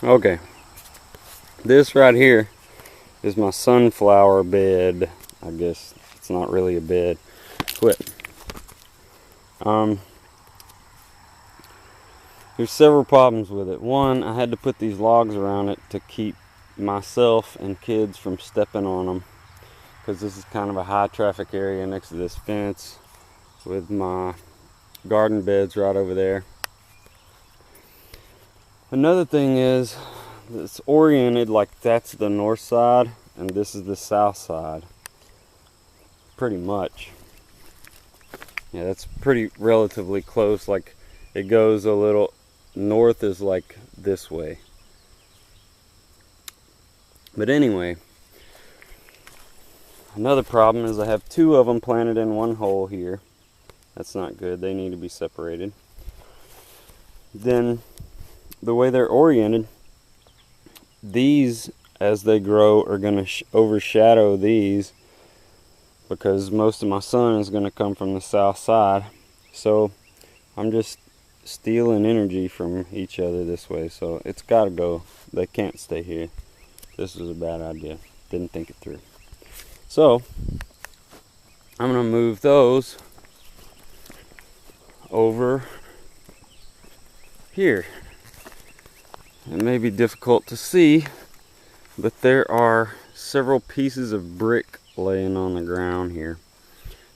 Okay, this right here is my sunflower bed. I guess it's not really a bed. Quit. There's several problems with it. One, I had to put these logs around it to keep myself and kids from stepping on them, because this is kind of a high traffic area next to this fence with my garden beds right over there. Another thing is, it's oriented like that's the north side and this is the south side. Pretty much. Yeah, that's pretty relatively close. Like, it goes a little north is like this way. But anyway, another problem is I have two of them planted in one hole here. That's not good. They need to be separated. Then the way they're oriented, these as they grow are going to overshadow these, because most of my sun is going to come from the south side. So I'm just stealing energy from each other this way. So it's got to go. They can't stay here. This was a bad idea. Didn't think it through. So I'm going to move those over here. It may be difficult to see, but there are several pieces of brick laying on the ground here.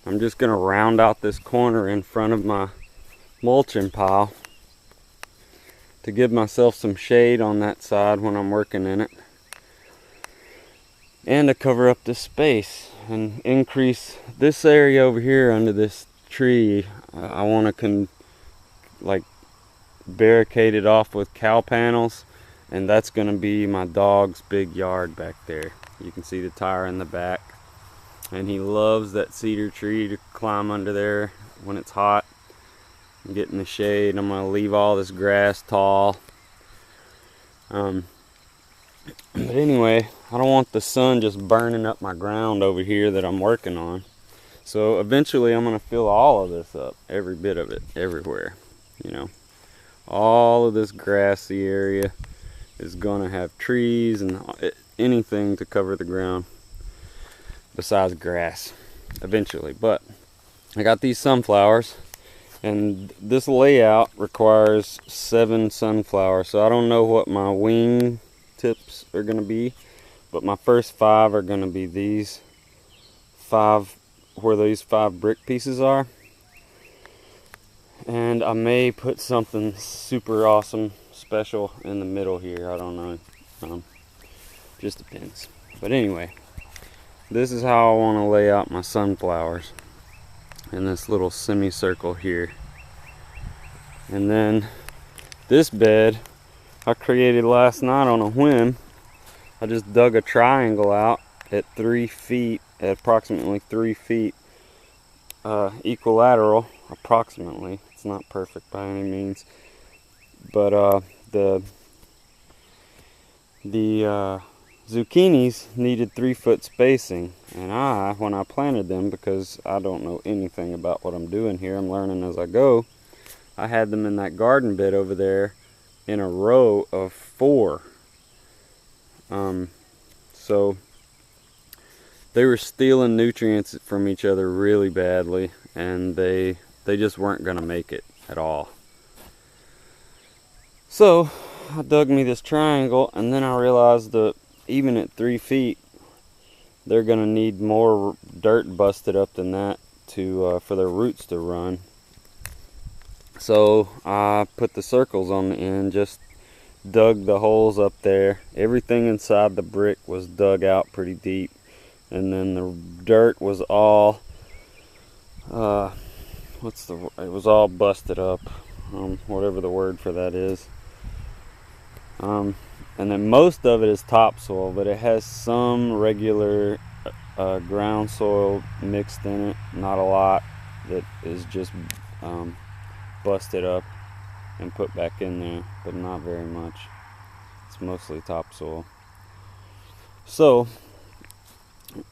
I'm just going to round out this corner in front of my mulching pile to give myself some shade on that side when I'm working in it, and to cover up this space and increase this area over here under this tree. I want to barricade it off with cow panels, and that's going to be my dog's big yard back there. You can see the tire in the back, and he loves that cedar tree to climb under there when it's hot and get in the shade. I'm going to leave all this grass tall. But anyway, I don't want the sun just burning up my ground over here that I'm working on. So eventually I'm going to fill all of this up, every bit of it, everywhere. You know, all of this grassy area is going to have trees and anything to cover the ground besides grass eventually. But I got these sunflowers, and this layout requires 7 sunflowers. So I don't know what my wing tips are going to be, but my first 5 are going to be these 5, where these 5 brick pieces are. And I may put something super awesome special in the middle here. I don't know. Just depends. But anyway, this is how I want to lay out my sunflowers in this little semicircle here. And then this bed I created last night on a whim. I just dug a triangle out at 3 feet, at approximately 3 feet, equilateral, approximately. It's not perfect by any means, but the zucchinis needed 3-foot spacing, and when I planted them, because I don't know anything about what I'm doing here, I'm learning as I go, I had them in that garden bed over there in a row of 4. So they were stealing nutrients from each other really badly, and they just weren't going to make it at all. So I dug me this triangle, and then I realized that even at 3 feet, they're going to need more dirt busted up than that to for their roots to run. So I put the circles on the end, just dug the holes up there. Everything inside the brick was dug out pretty deep, and then the dirt was all it was all busted up, whatever the word for that is. And then most of it is topsoil, but it has some regular ground soil mixed in it, not a lot, that is just busted up and put back in there, but not very much. It's mostly topsoil. So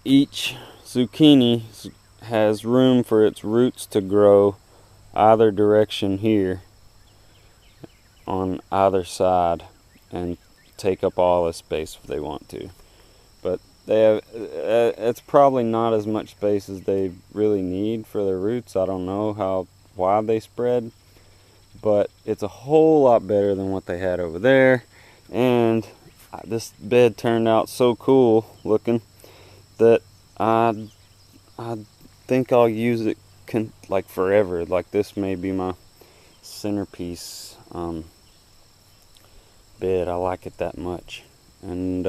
each zucchini has room for its roots to grow either direction here on either side, and take up all the space if they want to. But they have, it's probably not as much space as they really need for their roots. I don't know how wide they spread, but it's a whole lot better than what they had over there. And this bed turned out so cool looking that I think I'll use it like forever. Like, this may be my centerpiece bed. I like it that much. And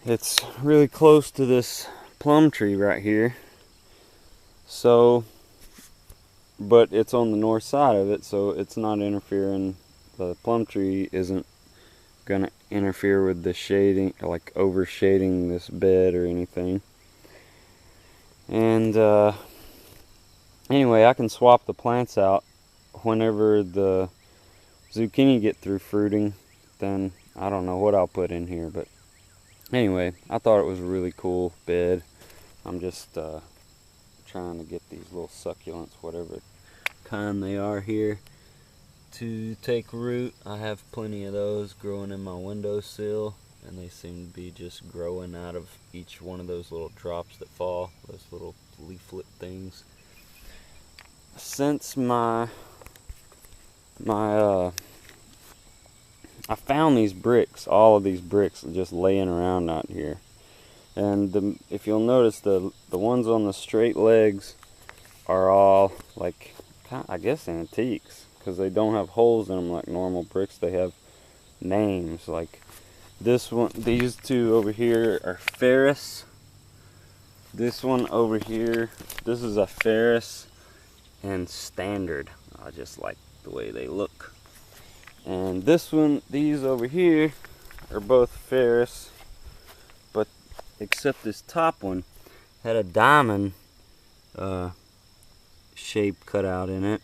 it's really close to this plum tree right here, so, but it's on the north side of it, so it's not interfering. The plum tree isn't gonna interfere with the shading, like overshading this bed or anything. And anyway, I can swap the plants out whenever the zucchini get through fruiting. Then I don't know what I'll put in here, but anyway, I thought it was a really cool bed. I'm just trying to get these little succulents, whatever kind they are here, to take root. I have plenty of those growing in my windowsill, and they seem to be just growing out of each one of those little drops that fall, those little leaflet things. Since I found these bricks, all of these bricks just laying around out here. And if you'll notice, the ones on the straight legs are all like, I guess, antiques, because they don't have holes in them like normal bricks. They have names. Like this one, these two over here are Ferris. This one over here, this is a Ferris and Standard. I just like the way they look. And this one, these over here are both Ferris, but except this top one had a diamond shape cut out in it,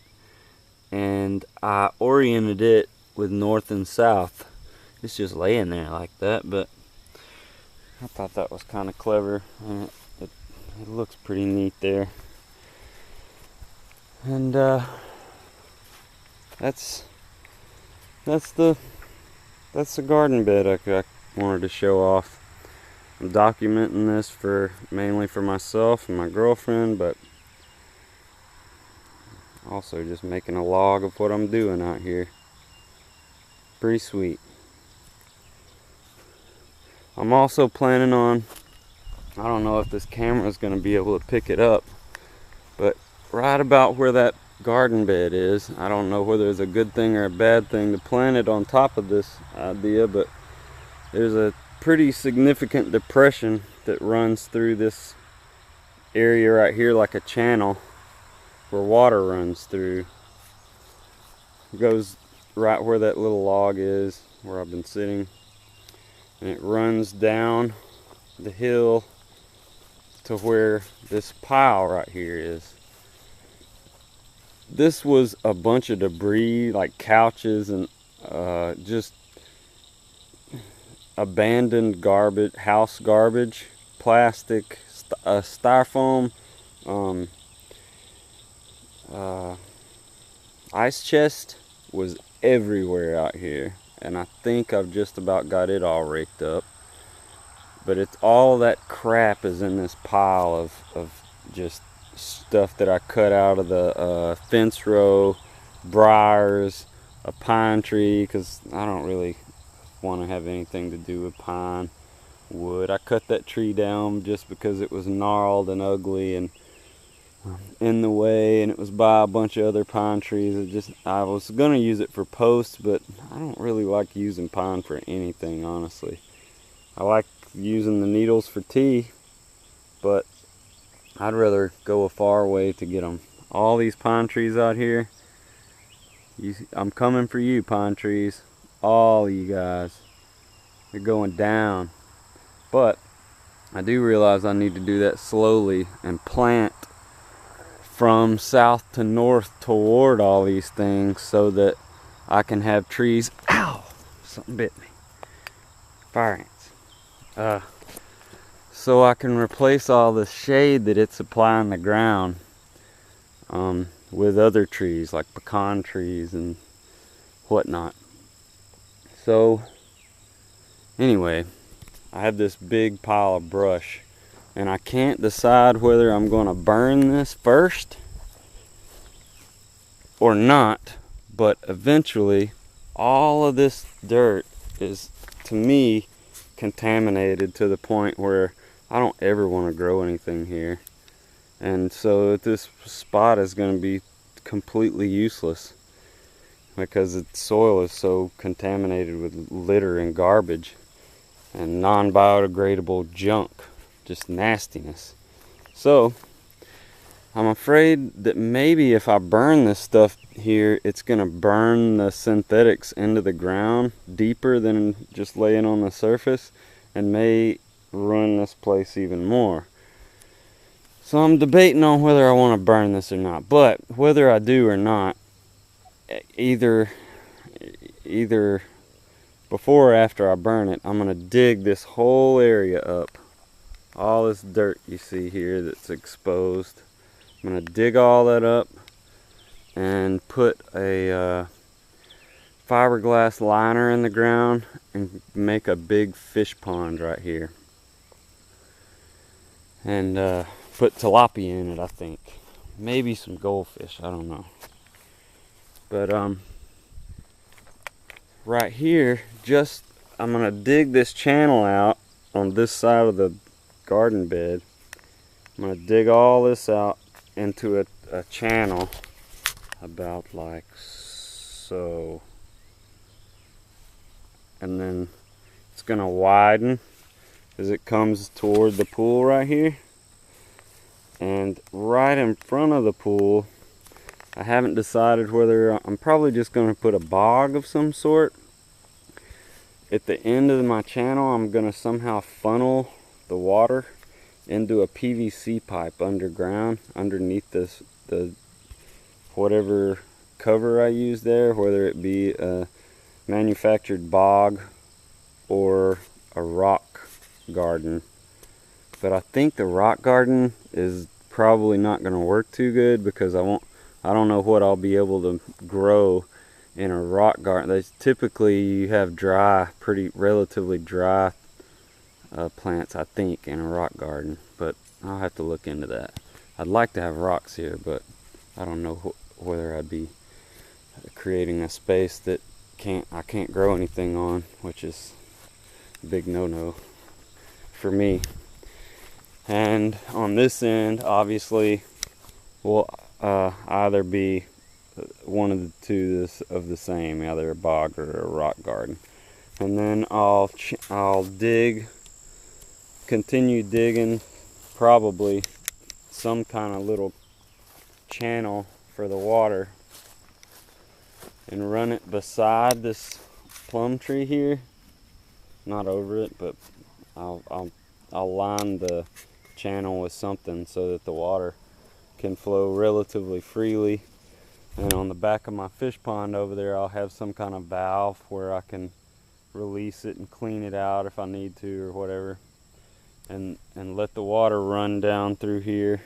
and I oriented it with north and south. It's just laying there like that, but I thought that was kind of clever, and it looks pretty neat there. And that's the garden bed I wanted to show off. I'm documenting this mainly for myself and my girlfriend, but also just making a log of what I'm doing out here. Pretty sweet. I'm also planning on, I don't know if this camera is going to be able to pick it up, but right about where that garden bed is, I don't know whether it's a good thing or a bad thing to plant it on top of this idea, but there's a pretty significant depression that runs through this area right here, like a channel where water runs through. It goes right where that little log is, where I've been sitting, and it runs down the hill to where this pile right here is. This was a bunch of debris, like couches and just abandoned garbage, house garbage, plastic, styrofoam, ice chest was everywhere out here, and I think I've just about got it all raked up. But it's all that crap is in this pile of just stuff that I cut out of the fence row, briars, a pine tree, because I don't really want to have anything to do with pine wood. I cut that tree down just because it was gnarled and ugly and in the way, and it was by a bunch of other pine trees. I was gonna use it for posts, but I don't really like using pine for anything, honestly. I like using the needles for tea, but I'd rather go a far way to get them. All these pine trees out here, I'm coming for you, pine trees. All of you guys, you're going down. But I do realize I need to do that slowly and plant from south to north toward all these things so that I can have trees. Ow! Something bit me. Fire ants. So I can replace all the shade that it's supplying the ground with other trees like pecan trees and whatnot. So anyway, I have this big pile of brush, and I can't decide whether I'm going to burn this first or not, but eventually all of this dirt is, to me, contaminated to the point where I don't ever want to grow anything here. And so this spot is going to be completely useless because its soil is so contaminated with litter and garbage and non-biodegradable junk, just nastiness. So I'm afraid that maybe if I burn this stuff here, it's gonna burn the synthetics into the ground deeper than just laying on the surface, and may ruin this place even more. So I'm debating on whether I want to burn this or not. But whether I do or not, either before or after I burn it, I'm gonna dig this whole area up. All this dirt you see here that's exposed, I'm gonna dig all that up and put a fiberglass liner in the ground and make a big fish pond right here. And put tilapia in it, I think. Maybe some goldfish, I don't know. But right here, I'm gonna dig this channel out on this side of the garden bed. I'm gonna dig all this out into a channel about like so. And then it's gonna widen as it comes toward the pool right here. And right in front of the pool, I haven't decided whether I'm probably just going to put a bog of some sort. At the end of my channel, I'm going to somehow funnel the water into a PVC pipe underground, underneath the whatever cover I use there, whether it be a manufactured bog or a rock garden. But I think the rock garden is probably not going to work too good because I don't know what I'll be able to grow in a rock garden. Typically you have relatively dry plants, I think, in a rock garden, but I'll have to look into that. I'd like to have rocks here, but I don't know whether I'd be creating a space that I can't grow anything on, which is a big no-no for me. And on this end, obviously, will either be one of the two of the same, either a bog or a rock garden. And then I'll continue digging, probably some kind of little channel for the water, and run it beside this plum tree here, not over it, but I'll line the channel with something so that the water can flow relatively freely. And on the back of my fish pond over there, I'll have some kind of valve where I can release it and clean it out if I need to or whatever, and let the water run down through here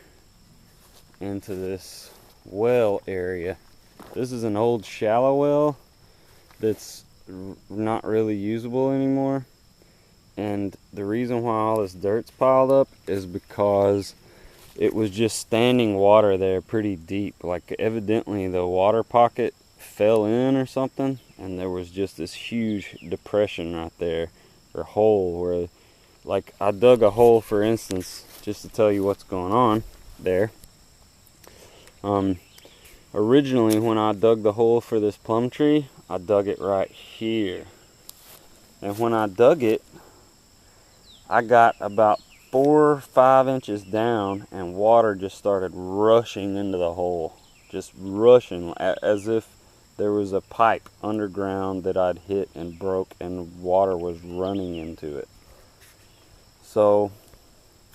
into this well area. This is an old shallow well that's not really usable anymore. And the reason why all this dirt's piled up is because it was just standing water there pretty deep. Like evidently the water pocket fell in or something, and there was just this huge depression right there, or hole, where, like, I dug a hole, for instance, just to tell you what's going on there. Originally when I dug the hole for this plum tree, I dug it right here. And when I dug it, I got about 4 or 5 inches down, and water just started rushing into the hole. Just rushing, as if there was a pipe underground that I'd hit and broke, and water was running into it. So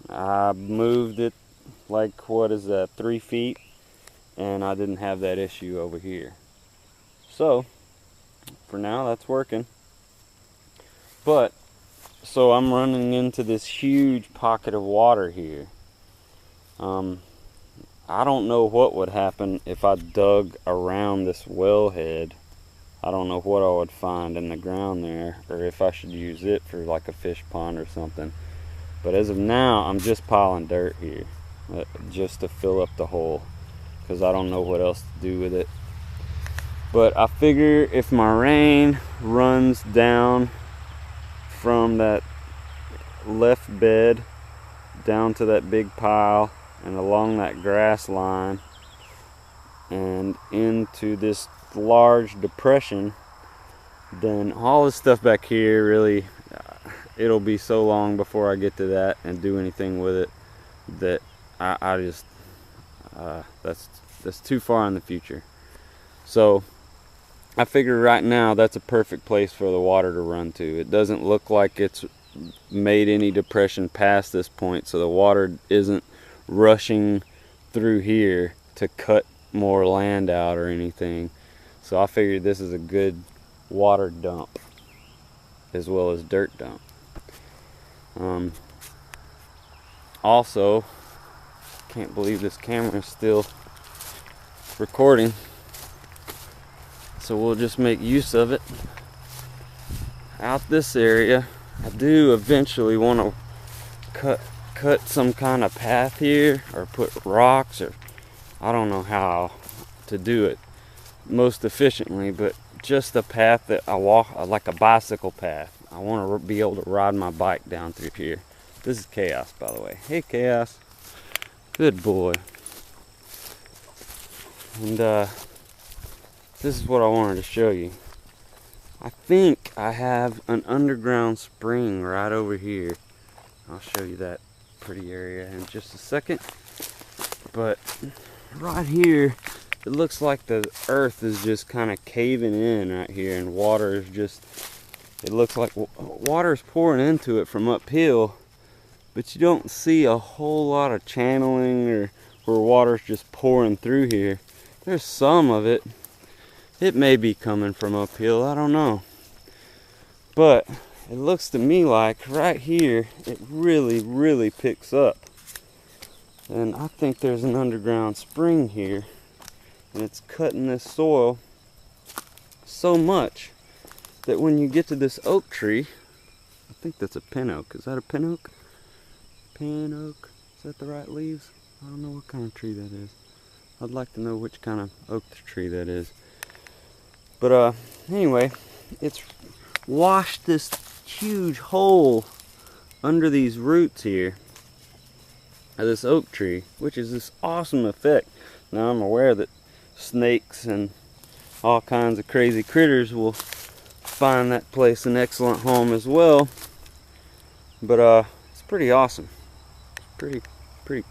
I moved it like, 3 feet, and I didn't have that issue over here. So for now, that's working. But so I'm running into this huge pocket of water here. I don't know what would happen if I dug around this wellhead I don't know what I would find in the ground there, or if I should use it for like a fish pond or something. But as of now, I'm just piling dirt here, just to fill up the hole, because I don't know what else to do with it. But I figure if my rain runs down from that left bed down to that big pile and along that grass line and into this large depression, then all this stuff back here really, it'll be so long before I get to that and do anything with it that I just that's too far in the future. So I figure right now that's a perfect place for the water to run to. It doesn't look like it's made any depression past this point, so the water isn't rushing through here to cut more land out or anything. So I figured this is a good water dump as well as dirt dump. Also, can't believe this camera is still recording, so we'll just make use of it. Out this area, I do eventually want to cut some kind of path here, or put rocks, or I don't know how to do it most efficiently, but just a path that I walk, like a bicycle path. I want to be able to ride my bike down through here. This is Chaos, by the way. Hey, Chaos. Good boy. And this is what I wanted to show you. I think I have an underground spring right over here. I'll show you that pretty area in just a second. But right here, it looks like the earth is just kind of caving in right here, and water is just, it looks like water is pouring into it from uphill, but you don't see a whole lot of channeling or where water's just pouring through here. There's some of it. It may be coming from uphill, I don't know. But it looks to me like right here, it really picks up. And I think there's an underground spring here. And it's cutting this soil so much that when you get to this oak tree, I think that's a pin oak. Is that a pin oak? Pin oak? Is that the right leaves? I don't know what kind of tree that is. I'd like to know which kind of oak tree that is. But anyway, it's washed this huge hole under these roots here of this oak tree, which is this awesome effect. Now I'm aware that snakes and all kinds of crazy critters will find that place an excellent home as well. But it's pretty awesome. Pretty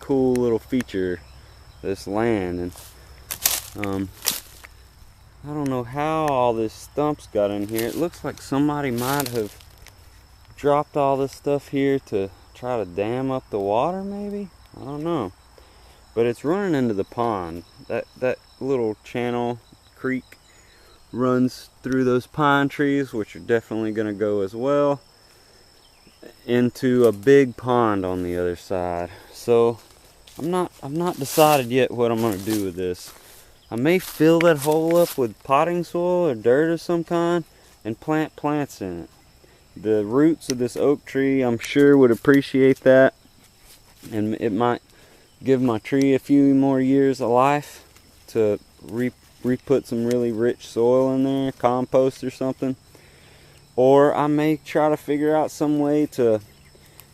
cool little feature, this land. And I don't know how all this stumps got in here. It looks like somebody might have dropped all this stuff here to try to dam up the water, maybe? I don't know. But it's running into the pond. That little channel creek runs through those pine trees, which are definitely going to go as well into a big pond on the other side. So I've not decided yet what I'm going to do with this. I may fill that hole up with potting soil or dirt of some kind and plant plants in it. The roots of this oak tree, I'm sure, would appreciate that, and it might give my tree a few more years of life to re-put some really rich soil in there, compost or something. Or I may try to figure out some way to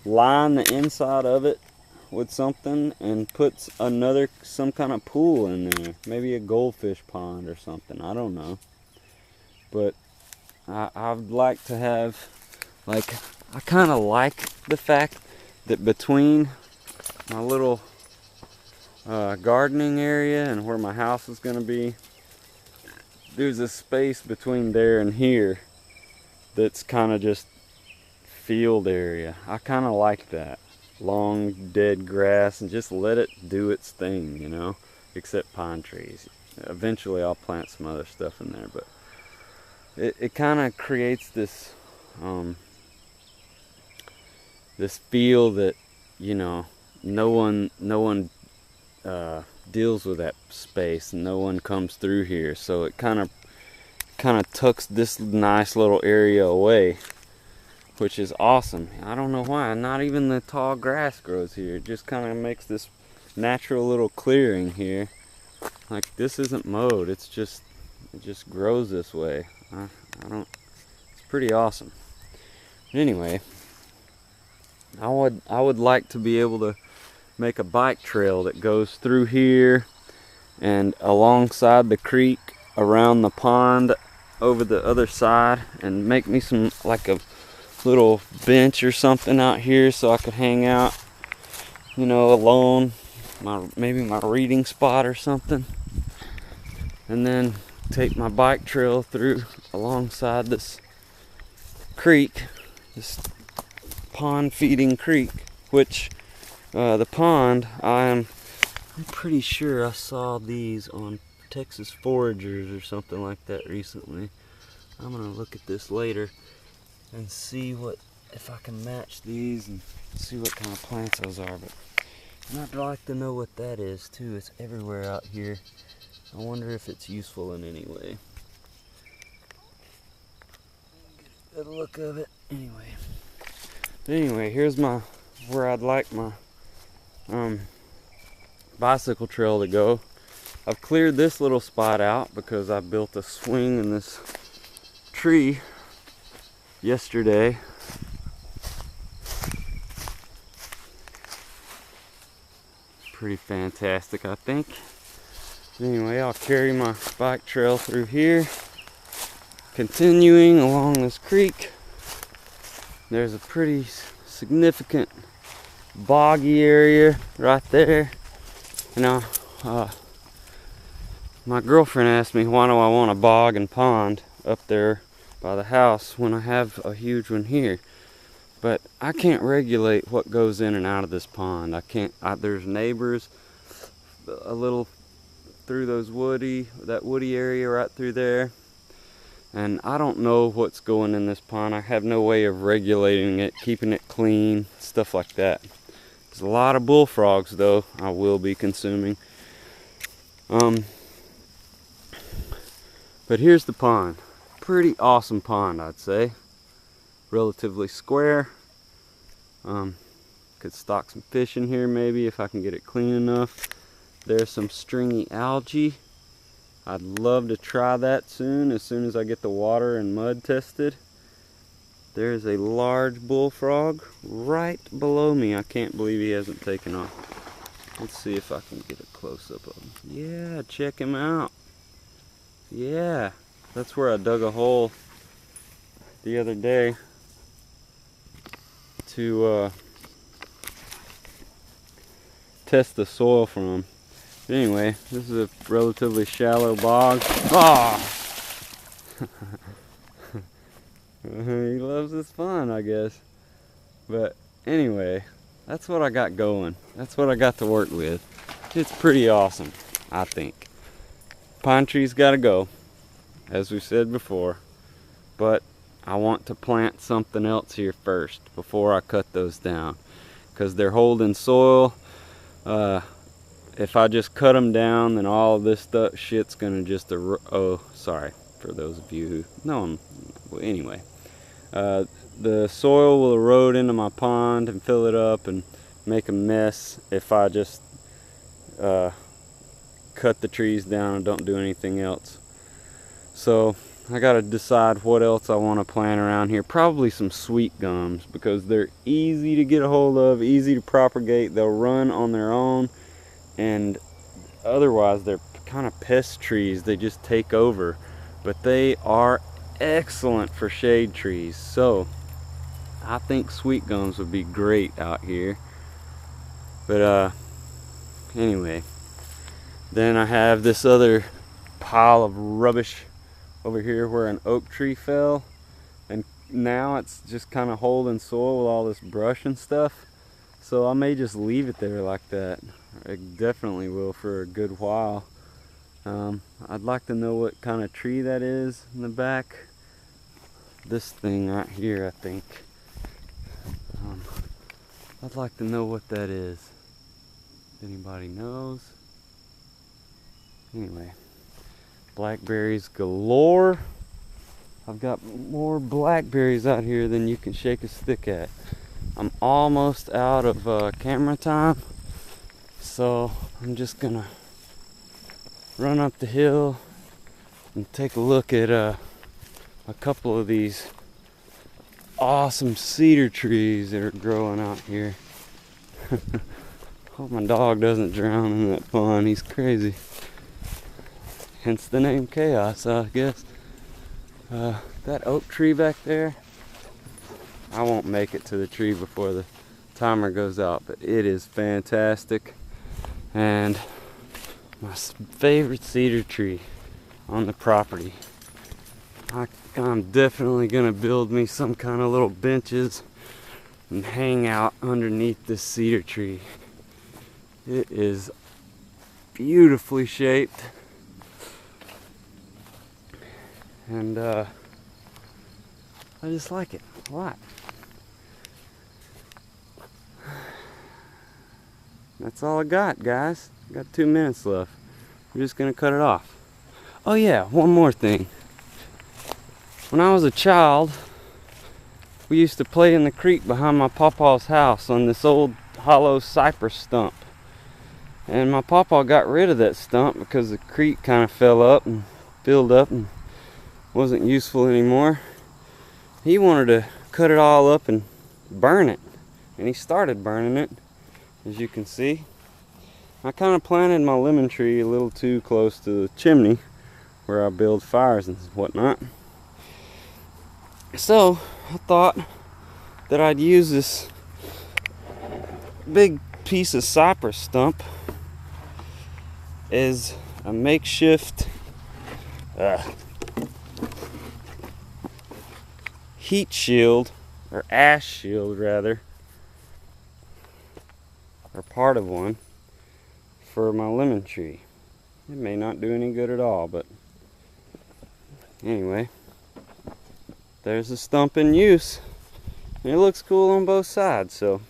line the inside of it with something and put some kind of pool in there, maybe a goldfish pond or something. I don't know, but I'd like to have, like, I kind of like the fact that between my little gardening area and where my house is going to be, there's a space between there and here that's kind of just field area. I kind of like that. Long dead grass, and just let it do its thing, you know, except pine trees. Eventually I'll plant some other stuff in there, but it kind of creates this this feel that, you know, no one deals with that space, and no one comes through here, so it kind of kind of tucks this nice little area away, which is awesome. I don't know why, not even the tall grass grows here. It just kind of makes this natural little clearing here. Like, this isn't mowed, it just grows this way. It's pretty awesome. But anyway, I would like to be able to make a bike trail that goes through here and alongside the creek, around the pond, over the other side, and make me some, like a little bench or something out here so I could hang out, you know, alone. Maybe my reading spot or something. And then take my bike trail through alongside this creek, this pond feeding creek, which the pond, I'm pretty sure I saw these on Texas Foragers or something like that recently. I'm gonna look at this later and see if I can match these and see what kind of plants those are. But I'd like to know what that is too. It's everywhere out here. I wonder if it's useful in any way. Get a good look of it. Anyway, here's where I'd like my bicycle trail to go. I've cleared this little spot out because I built a swing in this tree yesterday. Pretty fantastic, I think. Anyway, I'll carry my bike trail through here, continuing along this creek. There's a pretty significant boggy area right there. Now, my girlfriend asked me, why do I want a bog and pond up there by the house when I have a huge one here? But I can't regulate what goes in and out of this pond. There's neighbors a little through that woody area right through there. And I don't know what's going in this pond. I have no way of regulating it, keeping it clean, stuff like that. There's a lot of bullfrogs though I will be consuming. But here's the pond. Pretty awesome pond, I'd say. Relatively square. Could stock some fish in here maybe if I can get it clean enough. There's some stringy algae. I'd love to try that as soon as I get the water and mud tested. There's a large bullfrog right below me. I can't believe he hasn't taken off. Let's see if I can get a close-up of him. Yeah, check him out. Yeah, that's where I dug a hole the other day to test the soil from. But anyway, this is a relatively shallow bog. Ah! He loves this fun, I guess. But anyway, that's what I got going. That's what I got to work with. It's pretty awesome, I think. Pine trees gotta go, as we said before. But I want to plant something else here first before I cut those down, because they're holding soil. If I just cut them down, then all of this shit's gonna just oh, sorry for those of you who know. Well, anyway, the soil will erode into my pond and fill it up and make a mess if I just cut the trees down and don't do anything else. So I gotta decide what else I want to plant around here. Probably some sweet gums, because they're easy to get a hold of, easy to propagate. They'll run on their own, and otherwise they're kind of pest trees. They just take over, but they are excellent for shade trees. So I think sweet gums would be great out here. But anyway, then I have this other pile of rubbish over here where an oak tree fell, and now it's just kind of holding soil with all this brush and stuff. So I may just leave it there like that. I definitely will for a good while. I'd like to know what kind of tree that is in the back. This thing right here, I think. I'd like to know what that is. If anybody knows. Anyway, blackberries galore. I've got more blackberries out here than you can shake a stick at. I'm almost out of camera time, so I'm just gonna run up the hill and take a look at a couple of these awesome cedar trees that are growing out here. Hope my dog doesn't drown in that pond. He's crazy. Hence the name Chaos, I guess. That oak tree back there, I won't make it to the tree before the timer goes out, but it is fantastic. And my favorite cedar tree on the property. I'm definitely gonna build me some kind of little benches and hang out underneath this cedar tree. It is beautifully shaped, and I just like it a lot. That's all I got, guys. Got 2 minutes left. We're just gonna cut it off. Oh yeah, one more thing. When I was a child, we used to play in the creek behind my papa's house on this old hollow cypress stump. And my papa got rid of that stump because the creek kind of fell up and filled up and wasn't useful anymore. He wanted to cut it all up and burn it. And he started burning it, as you can see. I kind of planted my lemon tree a little too close to the chimney where I build fires and whatnot. So I thought that I'd use this big piece of cypress stump as a makeshift heat shield, or ash shield rather, or part of one, for my lemon tree. It may not do any good at all, but anyway, there's a stump in use, and it looks cool on both sides. So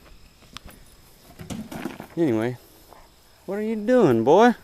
anyway, what are you doing, boy?